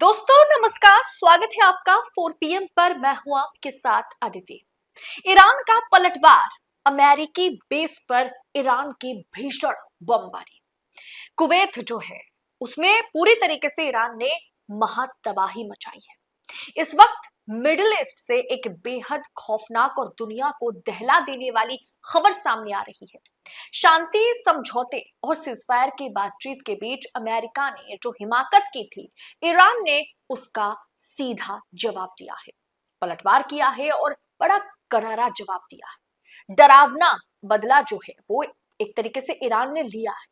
दोस्तों नमस्कार, स्वागत है आपका 4 PM पर। मैं हूं आपके साथ अदिति। ईरान का पलटवार, अमेरिकी बेस पर ईरान की भीषण बमबारी। कुवैत जो है उसमें पूरी तरीके से ईरान ने महा तबाही मचाई है। इस वक्त मिडिल ईस्ट से एक बेहद खौफनाक और दुनिया को दहला देने वाली खबर सामने आ रही है। शांति समझौते और सीजफायर की बातचीत के बीच अमेरिका ने जो हिमाकत की थी, ईरान ने उसका सीधा जवाब दिया है, पलटवार किया है और बड़ा करारा जवाब दिया है। डरावना बदला जो है वो एक तरीके से ईरान ने लिया है,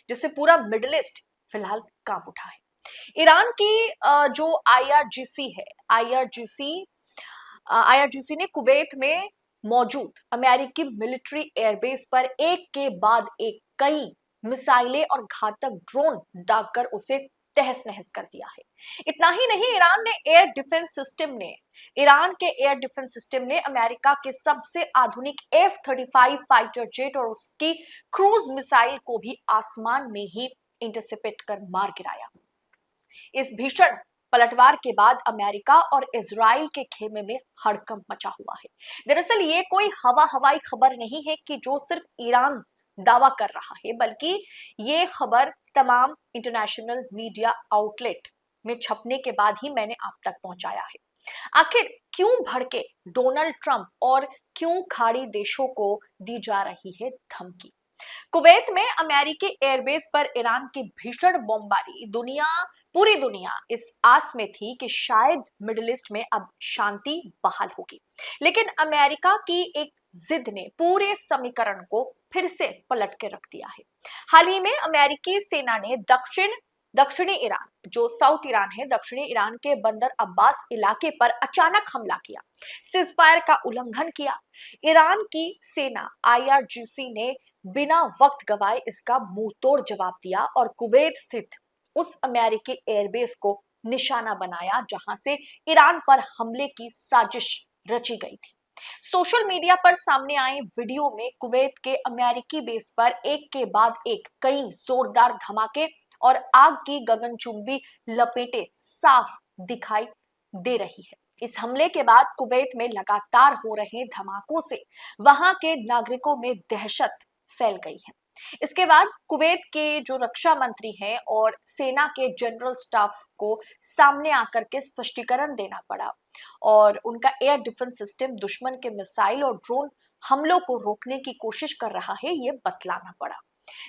जिससे पूरा मिडिल ईस्ट फिलहाल कांप उठा है। ईरान की जो आईआरजीसी है, आईआरजीसी ने कुवैत में मौजूद अमेरिकी मिलिट्री एयरबेस पर एक के बाद एक कई मिसाइलें और घातक ड्रोन दागकर उसे तहस नहस कर दिया है। इतना ही नहीं, ईरान के एयर डिफेंस सिस्टम ने अमेरिका के सबसे आधुनिक F-35 फाइटर जेट और उसकी क्रूज मिसाइल को भी आसमान में ही इंटरसेप्ट कर मार गिराया। इस भीषण पलटवार के बाद अमेरिका और इजराइल के खेमे में हड़कंप मचा हुआ है। दरअसल ये कोई हवाई खबर नहीं है कि जो सिर्फ ईरान दावा कर रहा है, बल्कि ये खबर तमाम इंटरनेशनल मीडिया आउटलेट में छपने के बाद ही मैंने आप तक पहुंचाया है। आखिर क्यों भड़के डोनाल्ड ट्रंप और क्यों खाड़ी देशों को दी जा रही है धमकी? कुवैत में अमेरिकी एयरबेस पर ईरान की भीषण बमबारी, पूरी दुनिया इस आस में थी कि शायद मिडिल ईस्ट में अब शांति बहाल होगी। लेकिन अमेरिका की एक जिद ने पूरे समीकरण को फिर से पलट के रख दिया है। हाल ही में अमेरिकी सेना ने दक्षिणी ईरान, जो साउथ ईरान है, दक्षिणी ईरान के बंदर अब्बास इलाके पर अचानक हमला किया, सीजफायर का उल्लंघन किया। ईरान की सेना आईआरजीसी ने बिना वक्त गवाए इसका मुंह तोड़ जवाब दिया और कुवैत स्थित उस अमेरिकी एयरबेस को निशाना बनाया जहां से ईरान पर हमले की साजिश रची गई थी। सोशल मीडिया पर सामने आए वीडियो में कुवैत के अमेरिकी बेस पर एक के बाद एक कई जोरदार धमाके और आग की गगनचुंबी लपेटें साफ दिखाई दे रही है। इस हमले के बाद कुवैत में लगातार हो रहे धमाकों से वहां के नागरिकों में दहशत फैल गई है। इसके बाद कुवैत के जो रक्षा मंत्री हैं और सेना के जनरल स्टाफ को सामने आकर के स्पष्टीकरण देना पड़ा और उनका एयर डिफेंस सिस्टम दुश्मन के मिसाइल और ड्रोन हमलों को रोकने की कोशिश कर रहा है, ये बतलाना पड़ा।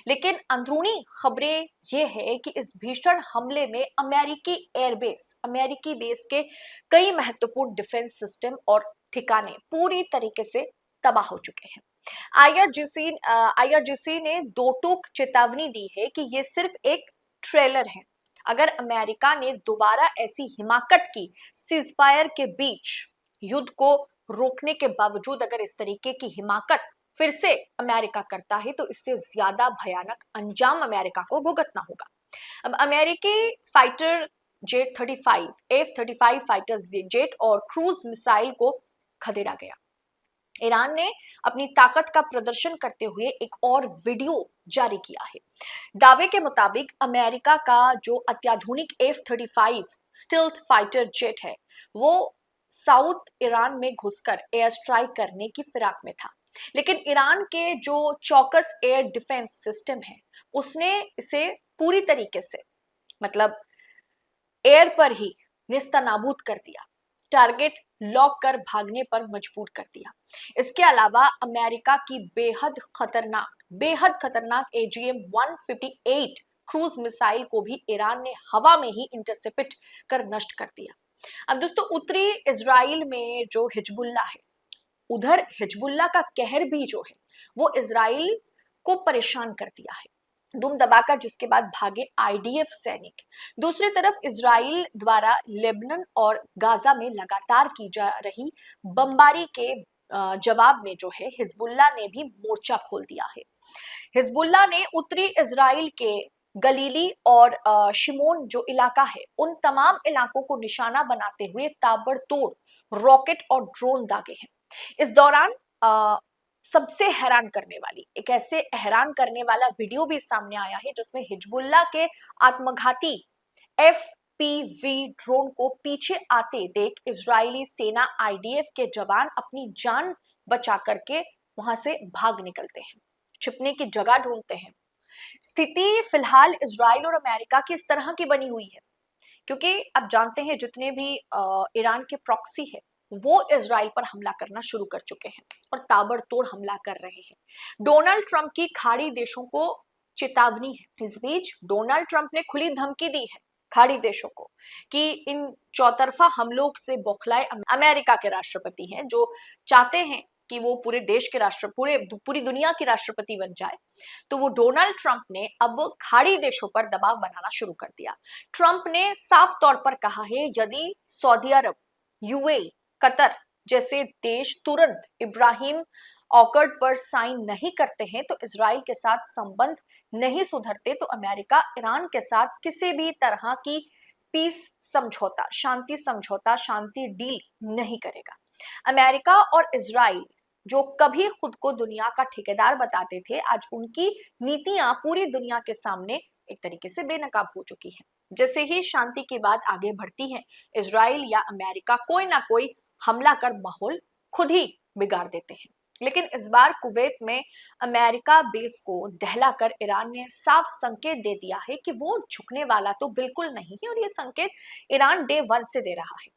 लेकिन अंदरूनी खबरें ये है कि इस भीषण हमले में अमेरिकी बेस के कई महत्वपूर्ण डिफेंस सिस्टम और ठिकाने पूरी तरीके से तबाह हो चुके हैं। आईआरजीसी ने दो टूक चेतावनी दी है कि ये सिर्फ एक ट्रेलर है। अगर अमेरिका ने दोबारा ऐसी हिमाकत की, सीजफायर के बीच युद्ध को रोकने के बावजूद अगर इस तरीके की हिमाकत फिर से अमेरिका करता है, तो इससे ज्यादा भयानक अंजाम अमेरिका को भुगतना होगा। अब अमेरिकी fighter jet 35 F-35 fighter jet और क्रूज मिसाइल को खदेड़ा गया। ईरान ने अपनी ताकत का प्रदर्शन करते हुए एक और वीडियो जारी किया है। दावे के मुताबिक अमेरिका का जो अत्याधुनिक F-35 स्टिल्थ फाइटर जेट है, वो साउथ ईरान में घुसकर एयर स्ट्राइक करने की फिराक में था। लेकिन ईरान के जो चौकस एयर डिफेंस सिस्टम है, उसने इसे पूरी तरीके से, मतलब एयर पर ही नेस्तनाबूद कर दिया, टारगेट लॉक कर भागने पर मजबूर कर दिया। इसके अलावा अमेरिका की बेहद खतरनाक AGM-158 क्रूज मिसाइल को भी ईरान ने हवा में ही इंटरसेप्ट कर नष्ट कर दिया। अब दोस्तों, उत्तरी इजराइल में जो हिजबुल्ला है, उधर हिजबुल्ला का कहर भी जो है वो इजराइल को परेशान कर दिया है, दुम दबाकर जिसके बाद भागे आईडीएफ सैनिक। दूसरी तरफ इजराइल द्वारा लेबनान और गाजा में लगातार की जा रही बमबारी के जवाब में जो है हिजबुल्ला ने भी मोर्चा खोल दिया है। हिजबुल्ला ने उत्तरी इजराइल के गलीली और शिमोन जो इलाका है, उन तमाम इलाकों को निशाना बनाते हुए ताबड़तोड़ रॉकेट और ड्रोन दागे हैं। इस दौरान सबसे हैरान करने वाला वीडियो भी सामने आया है, जिसमें हिजबुल्ला के आत्मघाती FPV ड्रोन को पीछे आते देख इजरायली सेना IDF के जवान अपनी जान बचा करके वहां से भाग निकलते हैं, छिपने की जगह ढूंढते हैं। स्थिति फिलहाल इजराइल और अमेरिका की इस तरह की बनी हुई है क्योंकि आप जानते हैं जितने भी ईरान के प्रॉक्सी है वो इजराइल पर हमला करना शुरू कर चुके हैं और ताबड़तोड़ हमला कर रहे हैं। डोनाल्ड ट्रंप की खाड़ी देशों को चेतावनी है। इस बीच डोनाल्ड ट्रंप ने खुली धमकी दी है खाड़ी देशों को कि इन चौतरफा हमलों से बौखलाए अमेरिका के राष्ट्रपति हैं जो चाहते हैं कि वो पूरे देश के पूरी दुनिया की राष्ट्रपति बन जाए, तो वो डोनाल्ड ट्रंप ने अब खाड़ी देशों पर दबाव बनाना शुरू कर दिया। ट्रंप ने साफ तौर पर कहा है यदि सऊदी अरब, UAE, कतर जैसे देश तुरंत इब्राहिम ऑकर्ड पर साइन नहीं करते हैं तो इजराइल के साथ संबंध नहीं सुधरते तो अमेरिका ईरान के साथ किसी भी तरह की पीस समझौता, शांति समझौता, शांति डील नहीं करेगा। अमेरिका और इजराइल जो कभी खुद को दुनिया का ठेकेदार बताते थे, आज उनकी नीतियां पूरी दुनिया के सामने एक तरीके से बेनकाब हो चुकी हैं। जैसे ही शांति की बात आगे बढ़ती है, इजराइल या अमेरिका कोई ना कोई हमला कर माहौल खुद ही बिगाड़ देते हैं। लेकिन इस बार कुवैत में अमेरिका बेस को दहलाकर ईरान ने साफ संकेत दे दिया है कि वो झुकने वाला तो बिल्कुल नहीं है और ये संकेत ईरान डे 1 से दे रहा है।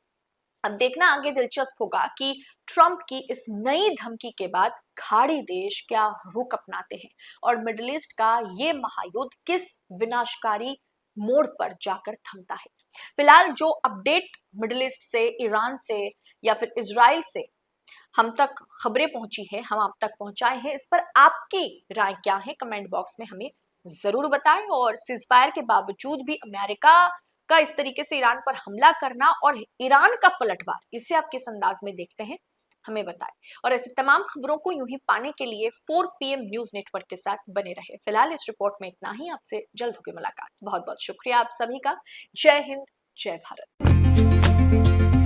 अब देखना आगे दिलचस्प होगा कि ट्रंप की इस नई धमकी के बाद खाड़ी देश क्या रुख अपनाते हैं और मिडिल ईस्ट का ये महायुद्ध किस विनाशकारी मोड़ पर जाकर थमता है। फिलहाल जो अपडेट मिडिल ईस्ट से, ईरान से या फिर इजराइल से हम तक खबरें पहुंची है, हम आप तक पहुंचाए हैं, इस पर आपकी राय क्या है कमेंट बॉक्स में हमें जरूर बताएं। और सीजफायर के बावजूद भी अमेरिका का इस तरीके से ईरान पर हमला करना और ईरान का पलटवार, इसे आप किस अंदाज में देखते हैं हमें बताएं। और ऐसी तमाम खबरों को यूं ही पाने के लिए 4 PM न्यूज नेटवर्क के साथ बने रहे। फिलहाल इस रिपोर्ट में इतना ही, आपसे जल्द होगी मुलाकात। बहुत बहुत शुक्रिया आप सभी का। जय हिंद, जय भारत।